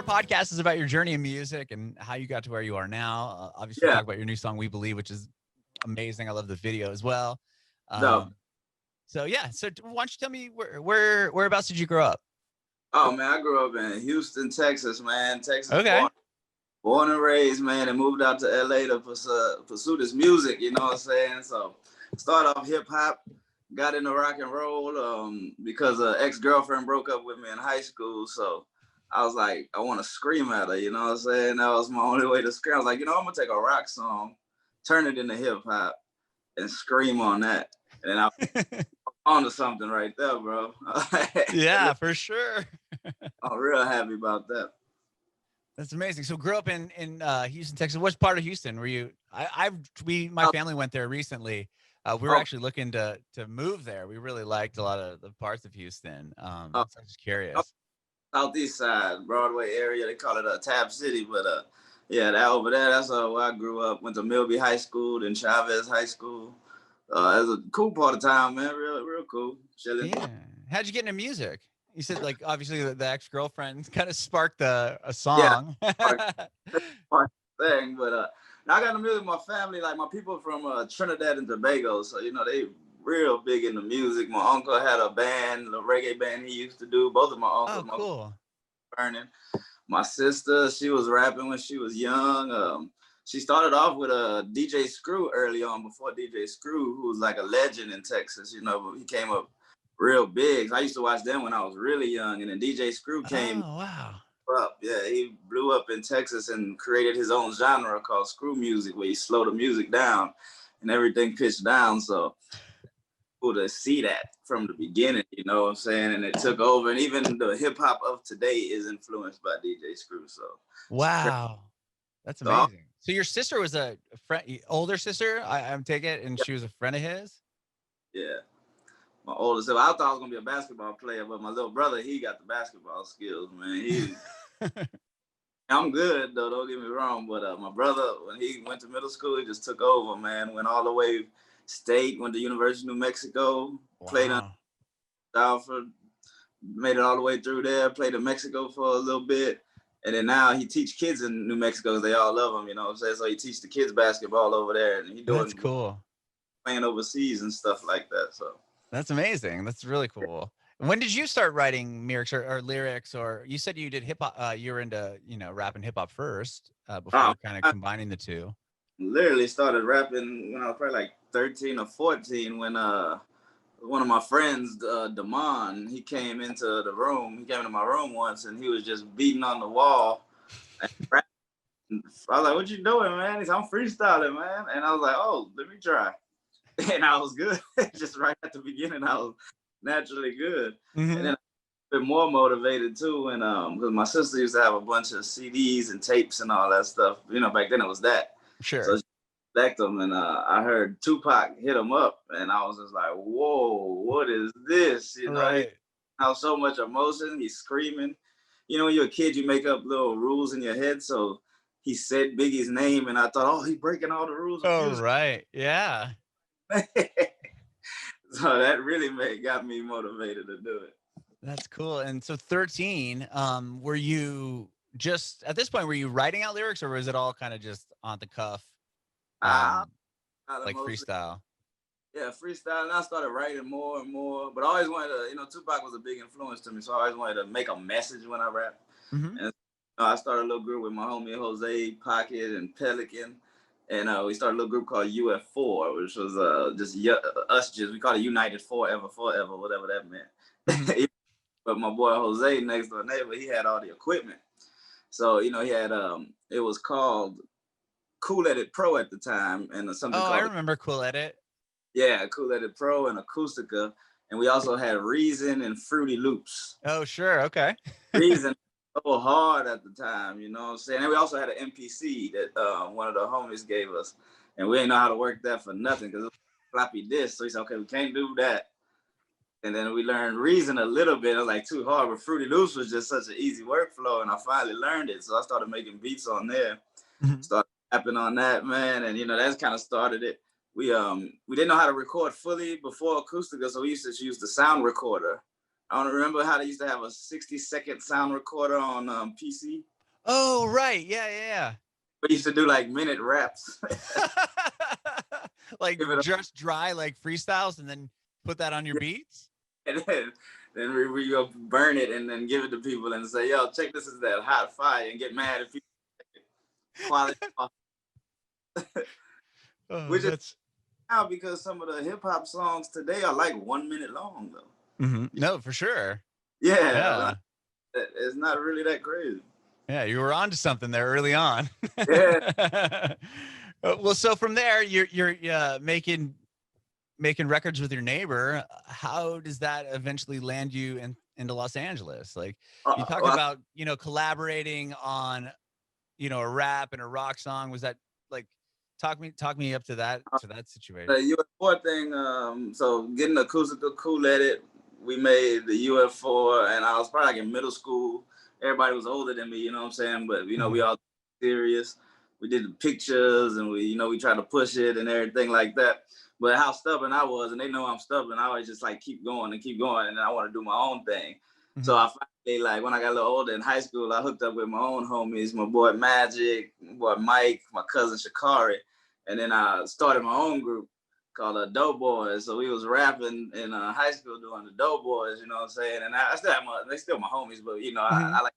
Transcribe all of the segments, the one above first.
podcast is about your journey in music and how you got to where you are now. Obviously, Yeah. talk about your new song "We Believe," which is amazing. I love the video as well. No. So yeah. So why don't you tell me whereabouts did you grow up? Oh man, I grew up in Houston, Texas, man. Texas Okay. born and raised, man, and moved out to LA to pursue this music, you know what I'm saying? So started off hip hop, got into rock and roll because an ex-girlfriend broke up with me in high school. So I was like, I want to scream at her, you know what I'm saying? That was my only way to scream. I was like, I'm gonna take a rock song, turn it into hip hop, and scream on that. And then I onto something right there, bro. Yeah, for sure. I'm real happy about that. That's amazing. So grew up in Houston, Texas. What part of Houston were you? My family went there recently. We were Oh, actually looking to move there. We really liked a lot of the parts of Houston. oh, So I'm just oh, curious. Southeast side, Broadway area. They call it Tab City, but yeah, that over there. That's where I grew up. Went to Milby High School, then Chavez High School. It was a cool part of town, man. Real cool. Chilling. Yeah. How'd you get into music? You said like obviously the ex-girlfriend kind of sparked a Yeah, song. part thing, but now I got to music with my family, like my people from Trinidad and Tobago. So they real big into music. My uncle had a band, a reggae band he used to do. Both of my Oh, uncles, my cool. burning. My sister, she was rapping when she was young. She started off with a DJ Screw early on, before DJ Screw, who was like a legend in Texas. But he came up real big. So I used to watch them when I was really young, and then DJ Screw came Oh, wow. up. Yeah, he blew up in Texas and created his own genre called screw music, where he slowed the music down and everything pitched down. So cool to see that from the beginning, you know what I'm saying? And it took over, and even the hip hop of today is influenced by DJ Screw. So it's crazy. Wow. That's So, amazing. So your sister was a friend, older sister, I'm taking it, and yeah, she was a friend of his? yeah. My oldest, I thought I was gonna be a basketball player, but my little brother, he got the basketball skills, man. I'm good though, don't get me wrong, but my brother, when he went to middle school, he just took over, man. Went all the way state, went to University of New Mexico, played on Wow. Alfred, made it all the way through there, played in Mexico for a little bit. And then now he teach kids in New Mexico. They all love him, you know what I'm saying? So he teach the kids basketball over there, and he That's doing cool. playing overseas and stuff like that. So That's amazing. That's really cool. When did you start writing lyrics or lyrics? Or you said you did hip hop, you were into, rap and hip hop first, before kind of I combining the two. literally started rapping when I was probably like 13 or 14, when one of my friends, Damon, he came into the room. He came into my room once, and he was just beating on the wall. And I was like, "What you doing, man?" He said, "I'm freestyling, man." And I was like, "Oh, let me try." And I was good. Just right at the beginning, I was naturally good. And Hmm. then I been more motivated too, and because my sister used to have a bunch of CDs and tapes and all that stuff. Back then it was that. So Sure. she collect them, and I heard Tupac hit him up, and I was just like, "Whoa, what is this?" He Right. has so much emotion. He's screaming. When you're a kid, you make up little rules in your head. So he said Biggie's name, and I thought, "Oh, he's breaking all the rules of Oh, music." right. Yeah. So that really got me motivated to do it. That's cool. And so 13, were you just at this point, were you writing out lyrics or was it all kind of just on the cuff, I, um, I like mostly, freestyle? yeah, freestyle. And I started writing more and more, but I always wanted to, Tupac was a big influence to me. So I always wanted to make a message when I rap. Hmm. And I started a little group with my homie Jose, Pocket, and Pelican. And we started a little group called UF4, which was we called it United Forever, Forever, whatever that Hmm. meant. But my boy Jose, next door neighbor, he had all the equipment. So, he had, it was called Cool Edit Pro at the time, and something Oh, I called, remember Cool Edit. yeah, Cool Edit Pro and Acoustica. And we also had Reason and Fruity Loops. Oh, sure. Okay. Reason so hard at the time, you know what I'm saying? And we also had an MPC that one of the homies gave us. And we didn't know how to work that for nothing because it was floppy disk. So he said, okay, we can't do that. And then we learned Reason a little bit. It was like too hard, but Fruity Loops was just such an easy workflow. And I finally learned it. So I started making beats on there, Mhm. started rapping on that, man. And, that's kind of started it. We didn't know how to record fully before Acoustica, so we used to use the sound recorder. I don't remember how they used to have a 60-second sound recorder on PC. Oh, right. Yeah, yeah, We used to do like minute raps. yeah. Like Give it up, just dry like freestyles and then put that on your yeah, beats? and then we go burn it and then give it to people and say, yo, check this is that hot fire, and get mad if people quality off. Oh, Which is that's now because some of the hip hop songs today are like 1 minute long though. no, for sure. Yeah, Yeah. it's not really that crazy. Yeah, you were onto something there early on. Yeah. Well, so from there, you're making records with your neighbor. How does that eventually land you into Los Angeles? Like you talk Well, about, collaborating on, a rap and a rock song. Was that like talk me up to that the situation? UF4 thing, so getting acoustical cool at it, we made the UF4, and I was probably like in middle school. Everybody was older than me, you know what I'm saying? But we Mhm. all serious. We did the pictures, and we tried to push it and everything like that. But how stubborn I was, and they know I'm stubborn, I always just like keep going and keep going, and I want to do my own thing. So Mhm. I finally, like when I got a little older in high school, I hooked up with my own homies, my boy Magic, my boy Mike, my cousin Shakari, and then I started my own group called Doughboys. So we was rapping in high school doing the Doughboys, you know what I'm saying? And I still have they still my homies, but Mhm. I like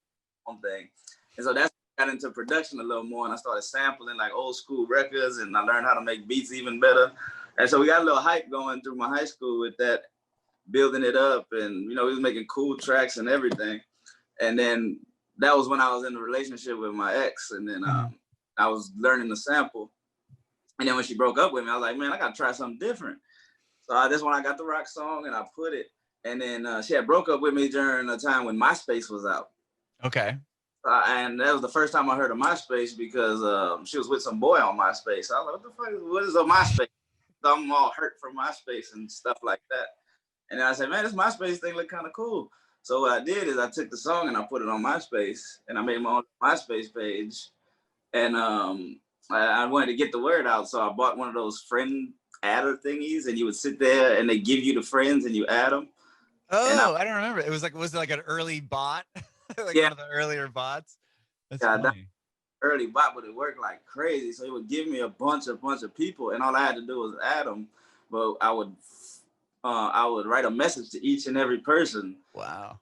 my own thing. And so that's got into production a little more, and I started sampling like old school records, and I learned how to make beats even better. And so we got a little hype going through my high school with that, building it up, and we was making cool tracks and everything. And then that was when I was in a relationship with my ex, and then Mhm. I was learning to sample. And then when she broke up with me, I was like, man, I gotta try something different. So that's when I got the rock song and I put it. And then she had broke up with me during a time when MySpace was out. Okay. And that was the first time I heard of MySpace because she was with some boy on MySpace. I was like, what the fuck? What is a MySpace? So I'm all hurt from MySpace and stuff like that. And then I said, man, this MySpace thing look kind of cool. So what I did is I took the song and I put it on MySpace, and I made my own MySpace page. And I wanted to get the word out, so I bought one of those friend adder thingies, and you would sit there and they give you the friends and you add them. And I Oh, I don't remember. Was it like an early bot? Like yeah, one of the earlier bots? That's yeah, that funny. early bot, but it worked like crazy. So it would give me a bunch of people, and all I had to do was add them. But I would write a message to each and every person Wow.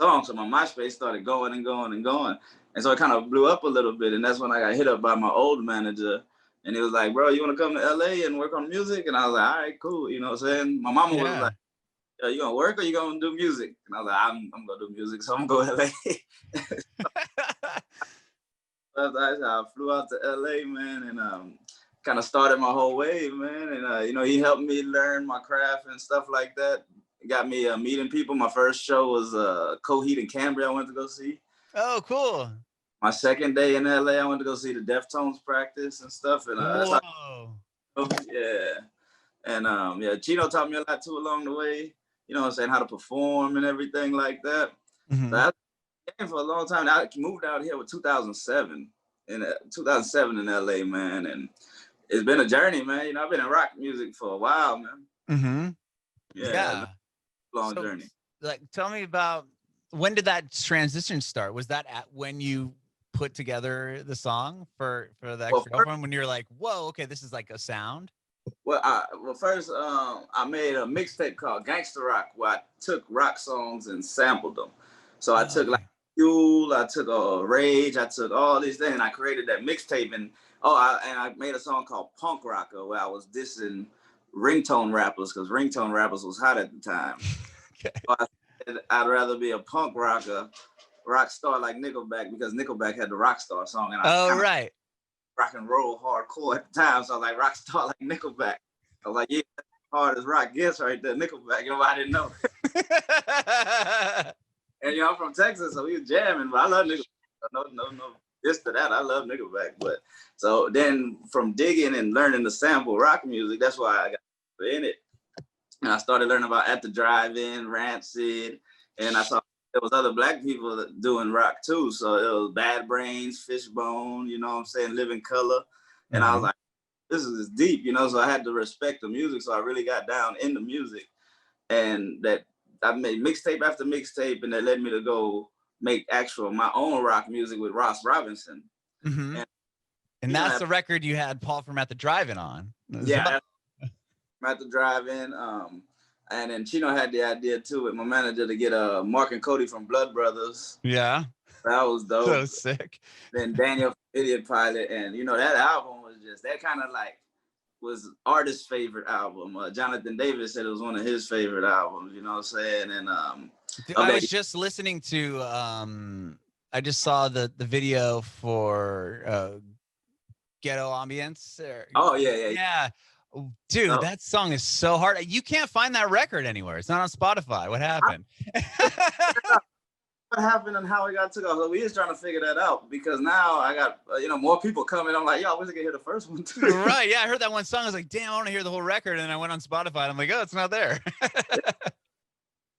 song. So my MySpace started going and going and going. And so it kind of blew up a little bit. And that's when I got hit up by my old manager. And he was like, bro, you want to come to LA and work on music? And I was like, all right, cool. You know what I'm saying? My mama was Yeah. like, you gonna work or you gonna do music? And I was like, I'm gonna do music, so I'm gonna go to LA. I flew out to LA, man, and kind of started my whole wave, man. And he helped me learn my craft and stuff like that. It got me meeting people. My first show was Coheed and Cambria. I went to go see. Oh, cool. My second day in LA, I went to go see the Deftones practice and stuff. And that's how, Whoa. yeah. And yeah, Chino taught me a lot too along the way. You know what I'm saying? How to perform and everything like that. So Mhm. I came for a long time. I moved out here with 2007 in LA, man. And it's been a journey, man. I've been in rock music for a while, man. Mhm. Yeah, it's been Yeah. a long So, journey. like, tell me about when did that transition start? Was that at when you put together the song for the Well, first, ex-girlfriend when you're like, "Whoa, okay, this is like a sound?" first, I made a mixtape called Gangster Rock where I took rock songs and sampled them. So I Oh, took like okay. Fuel, I took Rage, I took all these things, and I created that mixtape. And I made a song called Punk Rocker where I was dissing ringtone rappers because ringtone rappers was hot at the time. Okay. So I said I'd rather be a punk rocker, rock star like Nickelback because Nickelback had the rock star song, and I Oh, kind of right. rock and roll hardcore at the time. So I was like, rock star like Nickelback. I was like, yeah, that's hard as rock gets right there, Nickelback. I didn't know. And I'm from Texas, so we was jamming, but I love Nickelback. No, this to that. I love Nickelback. But so then from digging and learning to sample rock music, that's why I got in it. And I started learning about At the Drive-In, Rancid, and I saw there was other black people doing rock too. So it was Bad Brains, Fishbone, you know what I'm saying, Living Color. And I was Mhm. like, this is deep, so I had to respect the music. So I really got down in the music, and that I made mixtape after mixtape, and that led me to go make my own rock music with Ross Robinson. Mm-hmm. And Chino that's the record you had Paul from At the Drive-In on. Yeah, at the drive-in. And then Chino had the idea too with my manager to get Mark and Cody from Blood Brothers. Yeah. That was dope. So sick. Then Daniel Idiot Pilot, and you know, that album was just that kind of like was artist's favorite album. Jonathan Davis said it was one of his favorite albums, you know what I'm saying? And I was just listening to I just saw the video for Ghetto Ambience. Oh yeah. Dude, that song is so hard. You can't find that record anywhere. It's not on Spotify. What happened? What happened and how it got took off? So we just trying to figure that out, because now I got more people coming. I'm like, yo, I wish I could hear the first one too. Right? Yeah, I heard that one song. I was like, damn, I want to hear the whole record. And I went on Spotify. And I'm like, oh, it's not there.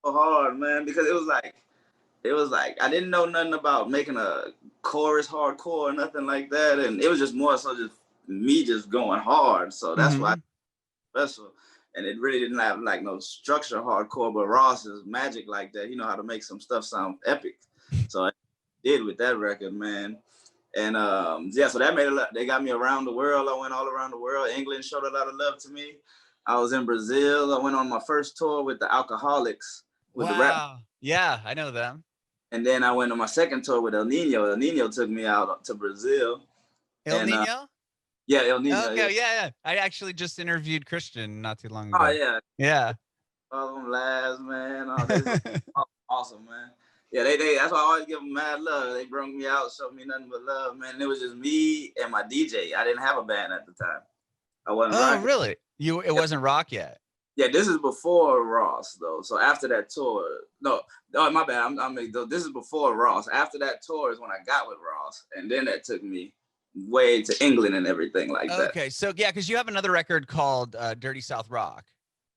So hard, man, because it was like I didn't know nothing about making a chorus hardcore or nothing like that, and it was just more so just me just going hard. So that's why special. And it really didn't have like no structure hardcore, but Ross is magic like that. He know how to make some stuff sound epic. So I did with that record, man. And so that made they got me around the world. I went all around the world. England showed a lot of love to me. I was in Brazil. I went on my first tour with the Alcoholics with the rap. Yeah, I know them. And then I went on my second tour with El Nino. El Nino took me out to Brazil. Nino? Yeah, El Nino. Okay, yeah. I actually just interviewed Christian not too long ago. Oh, yeah. Yeah. All them lives, man. Oh, this is awesome, man. Yeah, they that's why I always give them mad love. They brought me out, showed me nothing but love, man. And it was just me and my DJ. I didn't have a band at the time. I wasn't rocking. Really? It wasn't rock yet? Yeah, this is before Ross, though. So after that tour, my bad. This is before Ross. After that tour is when I got with Ross, and then that took me way to England and everything like that. Okay, so yeah, because you have another record called Dirty South Rock.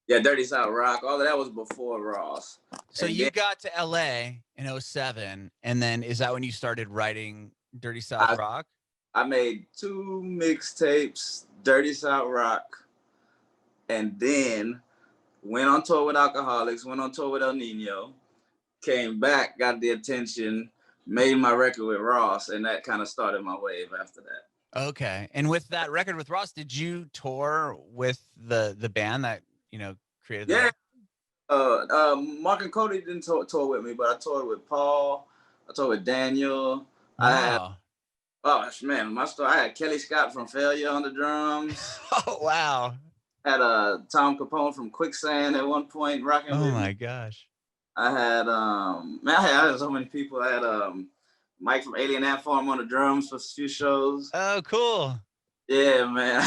Yeah, Dirty South Rock. All of that was before Ross. So you got to LA in 2007, and then is that when you started writing Dirty South Rock? I made 2 mixtapes, Dirty South Rock, and then went on tour with Alcoholics, went on tour with El Nino, came back, got the attention, made my record with Ross, and that kind of started my wave after that. Okay. And with that record with Ross, did you tour with the band that, created that? Yeah. Mark and Cody didn't tour with me, but I toured with Paul, I toured with Daniel. Wow. I had Kelly Scott from Failure on the drums. Oh, wow. Had Tom Capone from Quicksand at one point rocking with me. Oh my gosh. I had I had so many people. I had Mike from Alien Ant Farm on the drums for a few shows. Oh, cool. Yeah, man.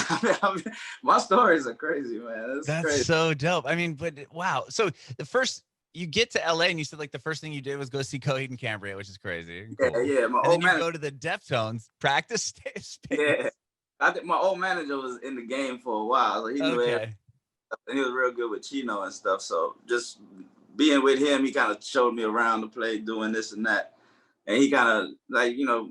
My stories are crazy, man. That's crazy. So dope. I mean, but wow. So you get to LA and you said like the first thing you did was go see Coheed and Cambria, which is crazy. Cool. Yeah. My old manager, go to the Deftones practice space. Yeah. I think my old manager was in the game for a while. So he knew everything. And he was real good with Chino and stuff. So just being with him, he kind of showed me around the place doing this and that. And he kind of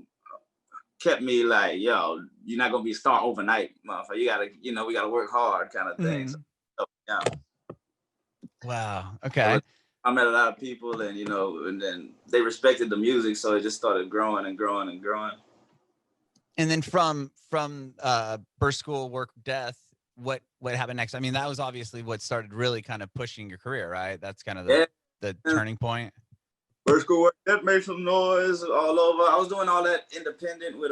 kept me like, yo, you're not gonna be a star overnight, motherfucker. You gotta, we gotta work hard kind of thing. So, yeah. Wow. Okay. I met a lot of people and, and then they respected the music. So it just started growing and growing and growing. And then from Birth School, Work, Death, what happened next? I mean, that was obviously what started really kind of pushing your career, right? That's kind of the turning point. Birth School, Work, Death made some noise all over. I was doing all that independent with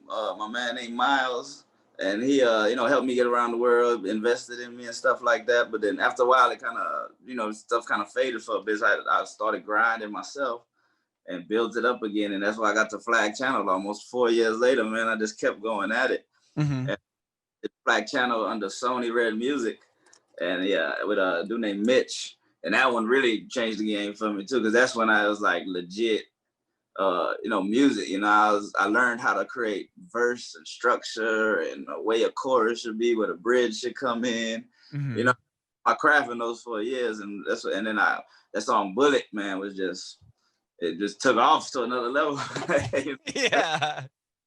my man named Miles, and he helped me get around the world, invested in me and stuff like that. But then after a while, it kind of stuff kind of faded for a bit. I started grinding myself and built it up again. And that's why I got to Flag Channel almost 4 years later, man. I just kept going at it. Mm-hmm. And it's Flag Channel under Sony Red Music. And yeah, with a dude named Mitch. And that one really changed the game for me too, because that's when I was like legit, music. I learned how to create verse and structure and a way a chorus should be, where the bridge should come in. Mm-hmm. I crafted in those 4 years, and then that song Bullet, man, was just. It just took off to another level. Yeah.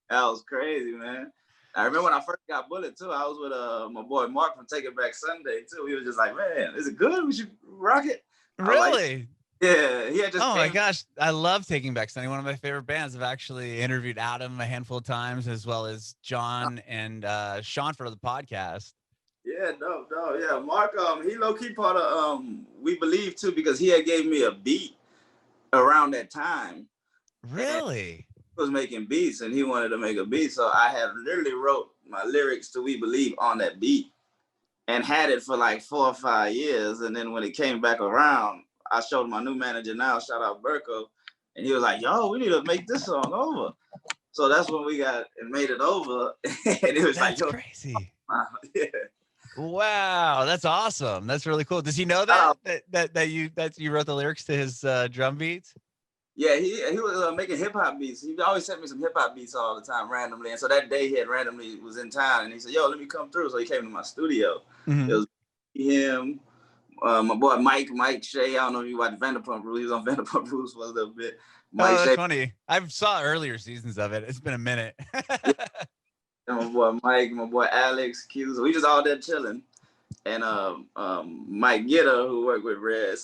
That was crazy, man. I remember when I first got Bullet, too. I was with my boy Mark from Take It Back Sunday, too. He was just like, man, is it good? We should rock it. Really? Yeah, he had just Oh my came. gosh, I love Taking Back Sunday. One of my favorite bands. I've actually interviewed Adam a handful of times, as well as John and Sean for the podcast. Yeah, dope, dope. Yeah, Mark, he low key part of We Believe too, because he had gave me a beat around that time, and Really? he was making beats, and he wanted to make a beat, so I had literally wrote my lyrics to We Believe on that beat, and had it for like 4 or 5 years, and then when it came back around, I showed my new manager now, shout out Burko, and he was like, "Yo, we need to make this song over." So that's when we got and made it over, and it was like, That's "Yo, crazy. yeah." Wow, that's awesome. That's really cool. Does he know Uh, that you wrote the lyrics to his drum beats? Yeah, he was making hip hop beats. He always sent me some hip hop beats all the time randomly. And so that day he had randomly was in town and he said, "Yo, let me come through." So he came to my studio. It Mm-hmm. was him, my boy Mike Shea. I don't know if you watched Vanderpump Rules. He was on Vanderpump Rules for a little bit. Oh, Mike that's Shea, funny. I saw earlier seasons of it. It's been a minute. yeah, and my boy Mike, my boy Alex, Q. So we just all there chilling. And Mike Gitter, who worked with Red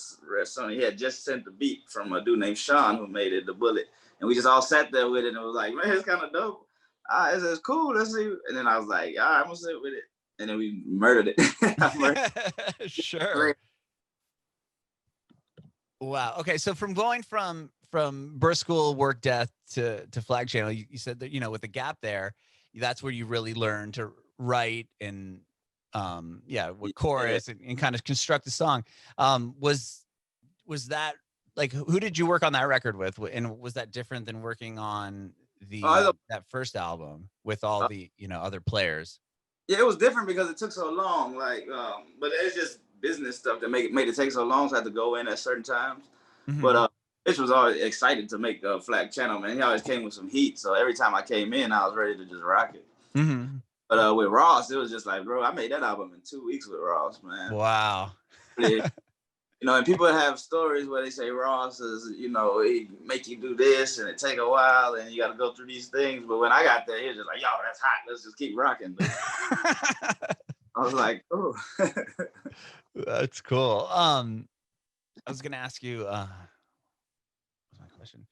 Sony, he had just sent the beat from a dude named Sean who made it, the Bullet. And we just all sat there with it and was like, "Man, it's kind of dope. It's cool. Let's see." And then I was like, "All right, I'm gonna sit with it." And then we murdered it. Sure. Wow. Okay. So from going from birth school, work death to Flag Channel, you said that, with the gap there, that's where you really learned to write and with Yeah. chorus and kind of construct the song. Was that like, who did you work on that record with? And was that different than working on that first album with all the, other players? Yeah, it was different because it took so long. Like, but it's just business stuff that made it take so long. So I had to go in at certain times. But Mm-hmm. Mitch was always excited to make a Flag Channel, man. He always came with some heat. So every time I came in, I was ready to just rock it. Mm-hmm. But with Ross, it was just like, bro, I made that album in 2 weeks with Ross, man. Wow. Really, and people have stories where they say Ross is, he make you do this and it take a while and you got to go through these things. But when I got there, he was just like, "Yo, that's hot. Let's just keep rocking." I was like, "Oh." That's cool. I was gonna ask you, what's my question?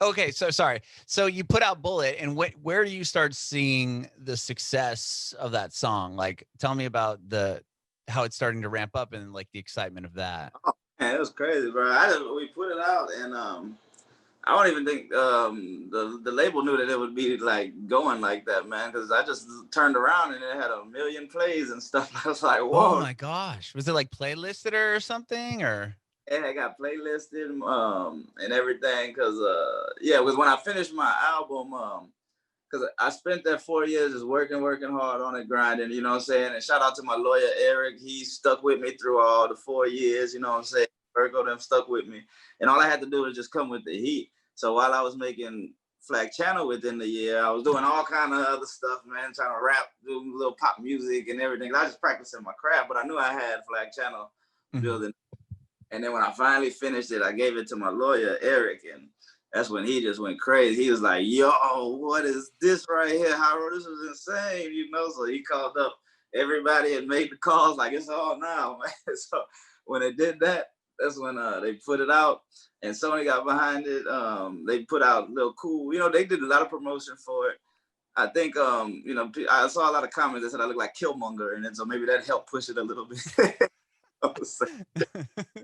Okay, so sorry. So you put out Bullet, and where do you start seeing the success of that song? Like, tell me about how it's starting to ramp up and like the excitement of that. Oh, man, it was crazy, bro. We put it out, and I don't even think the label knew that it would be like going like that, man. Because I just turned around and it had 1 million plays and stuff. I was like, Oh "Whoa!" my gosh, was it like playlisted or something or? And I got playlisted and everything. Because because when I finished my album, because I spent that 4 years just working hard on it, grinding, you know what I'm saying? And shout out to my lawyer, Eric. He stuck with me through all the 4 years, you know what I'm saying? Virgo them stuck with me. And all I had to do was just come with the heat. So while I was making Flag Channel within the year, I was doing all kind of other stuff, man, trying to rap, do little pop music and everything. I was just practicing my craft, but I knew I had Flag Channel building. And then when I finally finished it, I gave it to my lawyer, Eric, and that's when he just went crazy. He was like, "Yo, what is this right here, Hyro? This is insane," So he called up everybody and made the calls like, "It's all now, man." So when they did that, that's when they put it out, and Sony got behind it. They put out little cool, they did a lot of promotion for it. I think, I saw a lot of comments that said I look like Killmonger, and then so maybe that helped push it a little bit.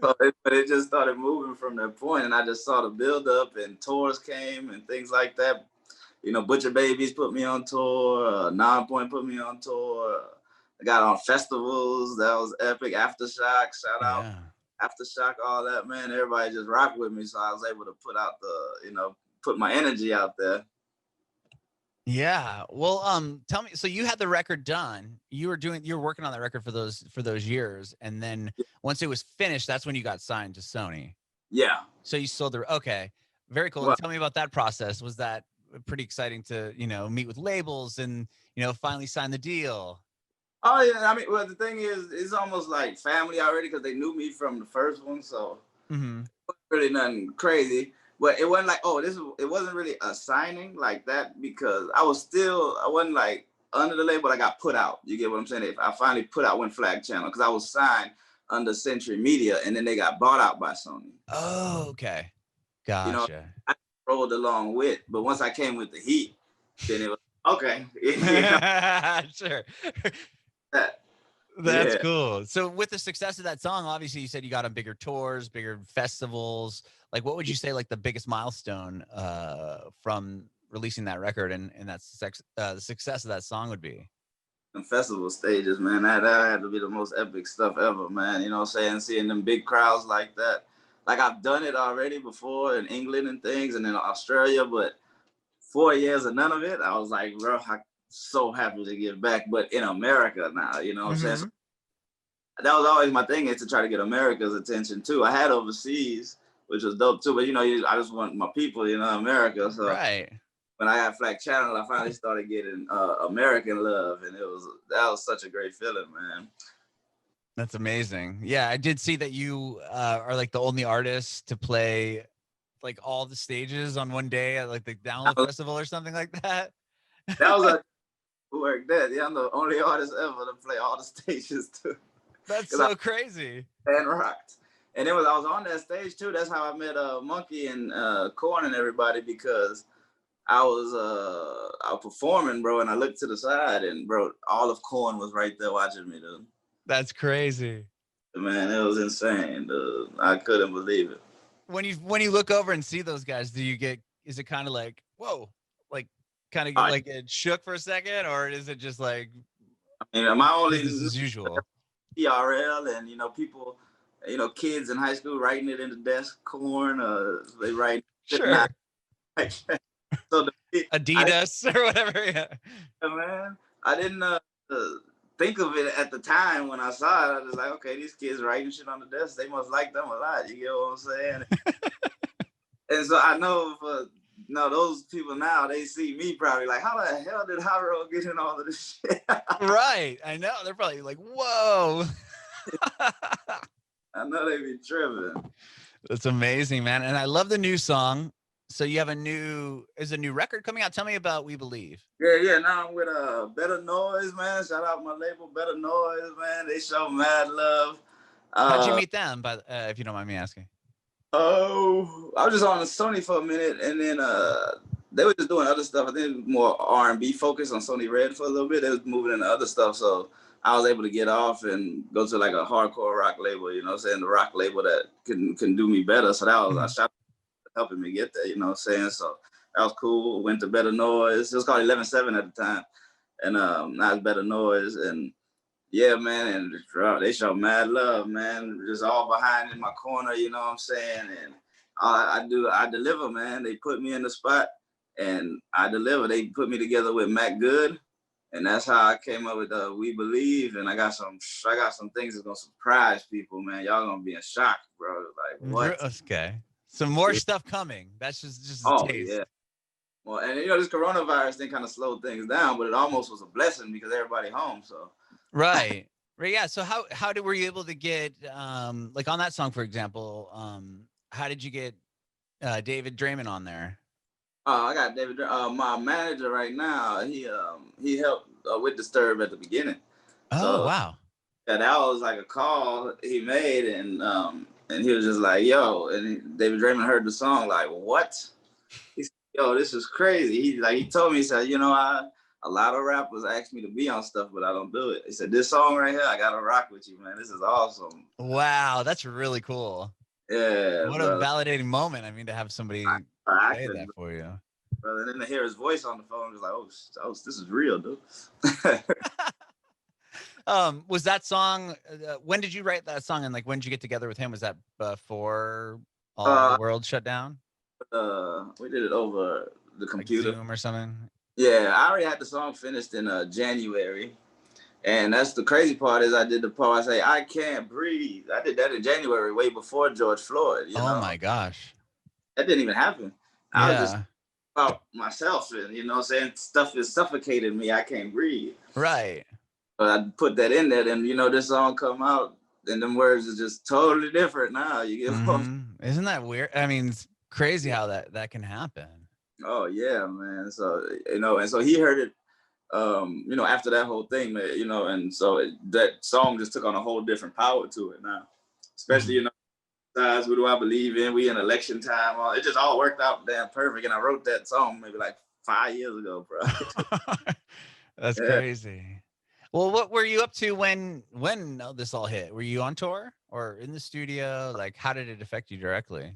But it just started moving from that point, and I just saw the build up, and tours came and things like that. Butcher Babies put me on tour. Non-Point put me on tour. I got on festivals. That was epic. Aftershock, shout out. Yeah. Aftershock, all that, man. Everybody just rocked with me, so I was able to put out put my energy out there. Yeah. Well, tell me. So you had the record done. You were working on that record for those years, and then once it was finished, that's when you got signed to Sony. Yeah. So you sold okay, very cool. Well, And tell me about that process. Was that pretty exciting to meet with labels and finally sign the deal? Oh yeah. I mean, well, the thing is, it's almost like family already because they knew me from the first one, so really nothing crazy. But it wasn't like, it wasn't really a signing like that because I wasn't like under the label. I got put out. You get what I'm saying? If I finally put out when Flag Channel because I was signed under Century Media, and then they got bought out by Sony. Oh, okay. You know, Gotcha. I rolled along with, but once I came with the heat, then it was okay. Sure. That, That's yeah. cool. So with the success of that song, obviously you said you got on bigger tours, bigger festivals. Like what would you say like the biggest milestone from releasing that record and the success of that song would be? And festival stages, man, that had to be the most epic stuff ever, man. You know what I'm saying? Seeing them big crowds like that. Like I've done it already before in England and things and in Australia, but 4 years of none of it, I was like, bro, I'm so happy to get back. But in America now, you know what I'm saying? So that was always my thing, is to try to get America's attention too. I had overseas, which was dope too, but you know, I just want my people, you know, America. So Right. when I got Flack Channel, I finally started getting American love, and that was such a great feeling, man. That's amazing. Yeah, I did see that you are like the only artist to play like all the stages on one day at like the Download Festival or something like that. That was a work that. Yeah, I'm the only artist ever to play all the stages too. That's so crazy. And rocked. And I was on that stage too. That's how I met Monkey and Korn and everybody, because I was performing, bro, and I looked to the side, and bro, all of Korn was right there watching me, dude. That's crazy. Man, it was insane, dude. I couldn't believe it. When you look over and see those guys, is it kind of like, whoa, like kind of like it shook for a second, or is it just like, I mean, my only business as usual? TRL and, you know, people, you know, kids in high school writing it in the desk, Korn, they write. Sure. So Adidas or whatever. Yeah, man, I didn't think of it at the time when I saw it. I was like, okay, these kids writing shit on the desk, they must like them a lot. You get what I'm saying? And so I know those people now, they see me probably like, how the hell did Hyro get in all of this shit? Right. I know. They're probably like, whoa. I know they be tripping. That's amazing, man. And I love the new song. So you have a new record coming out. Tell me about We Believe. Yeah. Now I'm with Better Noise, man. Shout out my label, Better Noise, man. They show mad love. How'd you meet them? But if you don't mind me asking. Oh, I was just on Sony for a minute, and then they were just doing other stuff. I think more R&B focused on Sony Red for a little bit. They was moving into other stuff, so I was able to get off and go to like a hardcore rock label. You know what I'm saying? The rock label that can do me better. So that was a shout helping me get there, you know what I'm saying? So that was cool. Went to Better Noise. It was called 11-7 at the time. And now it's Better Noise. And yeah, man, and they show mad love, man. Just all behind in my corner, you know what I'm saying? And I deliver, man. They put me in the spot and I deliver. They put me together with Matt Good. And that's how I came up with We Believe. And I got some things that's gonna surprise people, man. Y'all gonna be in shock, bro. Like, what? Okay. Some more stuff coming. That's just a taste. Yeah. Well, and you know, this coronavirus thing kind of slowed things down, but it almost was a blessing because everybody home. So right. Yeah. So were you able to get like on that song, for example, how did you get David Draiman on there? I got David, my manager right now. He helped with Disturb at the beginning. Oh, wow. Yeah, that was like a call he made, and he was just like, yo, and David Draiman heard the song, like, what? He said, yo, this is crazy. He told me, he said, you know, a lot of rappers ask me to be on stuff, but I don't do it. He said, this song right here, I gotta rock with you, man. This is awesome. Wow, that's really cool. Yeah. What a validating moment. I mean, to have somebody say that for you. Brother, and then to hear his voice on the phone, was like, oh, this is real, dude. Was that song, when did you write that song, and like when did you get together with him? Was that before all the world shut down? We did it over the computer, like Zoom or something. Yeah, I already had the song finished in January, and that's the crazy part, is I did the part I say I can't breathe. I did that in January, way before George Floyd. You know? Oh my gosh, that didn't even happen. Yeah. I was just about myself, and you know what I'm saying, stuff is suffocating me. I can't breathe. Right. But I put that in there, and you know, this song come out, and them words are just totally different now. You get Isn't that weird? I mean, it's crazy how that can happen. Oh yeah, man. So you know, and so he heard it you know, after that whole thing, you know, and so that song just took on a whole different power to it now, especially, you know, who do I believe in? We in election time. It just all worked out damn perfect. And I wrote that song maybe like 5 years ago, bro. That's crazy. Well, what were you up to when this all hit? Were you on tour or in the studio? Like, how did it affect you directly?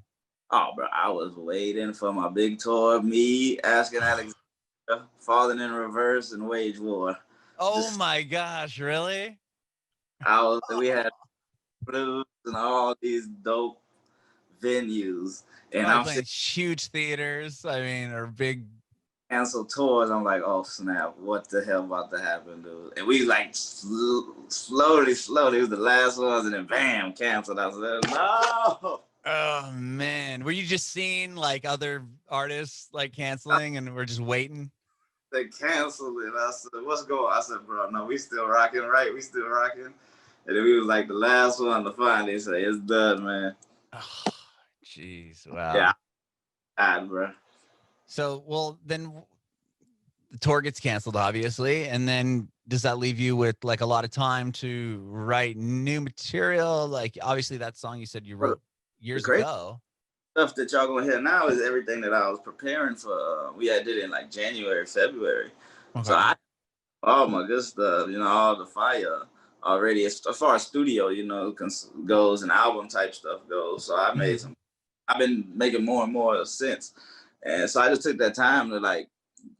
Oh, bro, I was waiting for my big tour. Me asking Alexander, Falling in Reverse, and Wage War. Oh my gosh, really? We had blues and all these dope venues, and I'm Playing huge theaters. I mean, or big cancel tours. I'm like, oh snap, what the hell about to happen, dude? And we like slowly, it was the last ones, and then bam, canceled. I said, no. Oh man, were you just seeing like other artists like canceling, and we're just waiting? They canceled it. I said, what's going on? I said, bro, no, we still rocking, right? We still rocking. And then we was like the last one to finally say, it's done, man. Oh, jeez, wow. Yeah, bro. So, well, then the tour gets canceled, obviously, and then does that leave you with like a lot of time to write new material? Like, obviously, that song you said you wrote years ago. Stuff that y'all gonna hear now is everything that I was preparing for. We did it in like January, February. Okay. So all my good stuff, you know, all the fire already as far as studio, you know, goes and album type stuff goes. So I made I've been making more and more since. And so I just took that time to like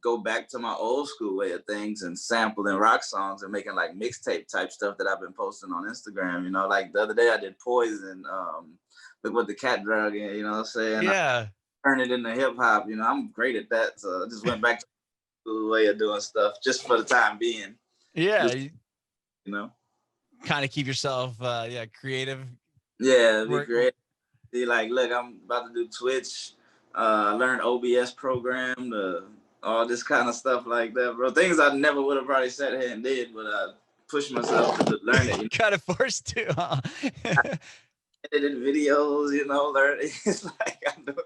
go back to my old school way of things and sampling rock songs and making like mixtape type stuff that I've been posting on Instagram. You know, like the other day I did Poison, look what the cat drug in, you know what I'm saying? Yeah. Turn it into hip hop, you know, I'm great at that. So I just went back to the way of doing stuff just for the time being. Yeah. Just, you know, kind of keep yourself, creative. Yeah, be creative. See, like, look, I'm about to do Twitch, learn OBS program, all this kind of stuff like that, bro. Things I never would have probably sat here and did, but I pushed myself to learn it. You kind of forced to, huh? Edited videos, you know, learn. It's like I'm doing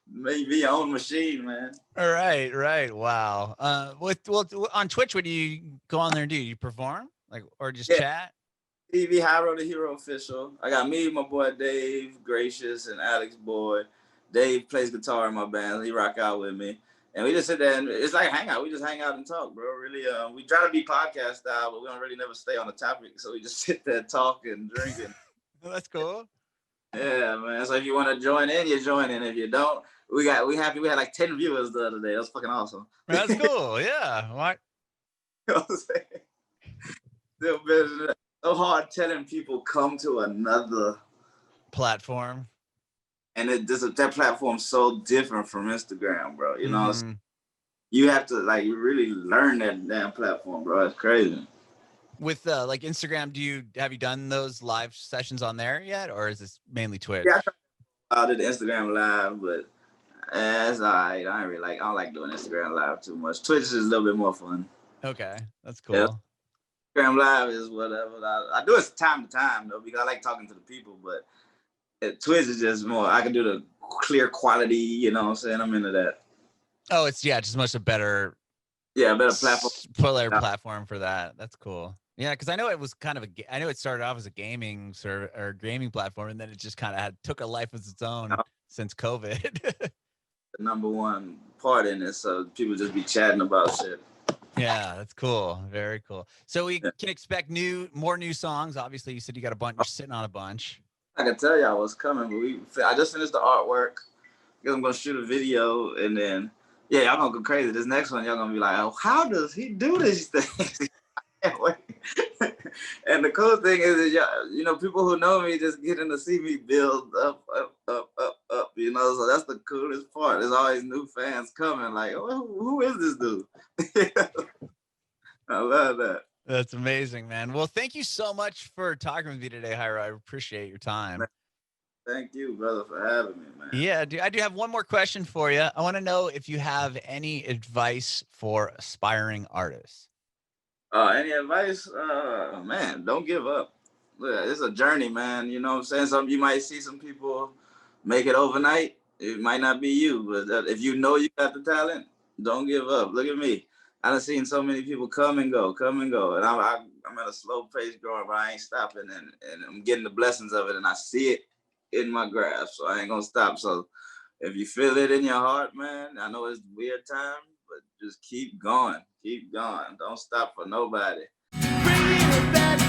maybe your own machine, man. All right. Wow. On Twitch, what do you go on there and do? You perform, like, or just chat? TV Hyro The Hero official. I got me, my boy Dave Gracious, and Alex Boy. Dave plays guitar in my band. He rock out with me. And we just sit there and it's like hang out. We just hang out and talk, bro. Really, we try to be podcast style, but we don't really never stay on the topic. So we just sit there, talk and drink. And that's cool. Yeah, man. So if you want to join in, you join in. If you don't, we had like 10 viewers the other day. That was fucking awesome. That's cool. Yeah. What? You know what I'm saying? Still busy. So hard telling people come to another platform, and that platform's so different from Instagram, bro. You know, you have to like really learn that damn platform, bro. It's crazy. With like Instagram, have you done those live sessions on there yet, or is this mainly Twitch? Yeah, I did Instagram live, but that's all right. I don't like doing Instagram live too much. Twitch is a little bit more fun. Okay, that's cool. Yeah. Instagram live is whatever. I do it time to time though because I like talking to the people, but Twitch is just more. I can do the clear quality. You know what I'm saying? I'm into that. Oh, it's just much a better. Yeah, better platform. Platform for that. That's cool. Yeah, because I know it was kind of I know it started off as a gaming server or gaming platform, and then it just kind of took a life of its own since COVID. The number one part in it, so people just be chatting about shit. Yeah, that's cool. Very cool. So we can expect more new songs. Obviously, you said you got a bunch. You're sitting on a bunch. I can tell y'all what's coming, but I just finished the artwork. I'm gonna shoot a video, and then y'all gonna go crazy. This next one, y'all gonna be like, "Oh, how does he do these things?" I can't wait. And the cool thing is, you know, people who know me just getting to see me build up. You know, so that's the coolest part. There's always new fans coming. Like, oh, who is this dude? I love that. That's amazing, man. Well, thank you so much for talking with me today, Hyro. I appreciate your time. Thank you, brother, for having me, man. Yeah, I do have one more question for you. I want to know if you have any advice for aspiring artists. Any advice? Man, don't give up. Look, it's a journey, man. You know what I'm saying? You might see some people make it overnight. It might not be you, but if you know you got the talent, don't give up. Look at me. I done seen so many people come and go, and I'm at a slow pace growing, but I ain't stopping, and I'm getting the blessings of it, and I see it in my grasp, so I ain't gonna stop. So if you feel it in your heart, man, I know it's weird time, but just keep going, don't stop for nobody. Bringing it back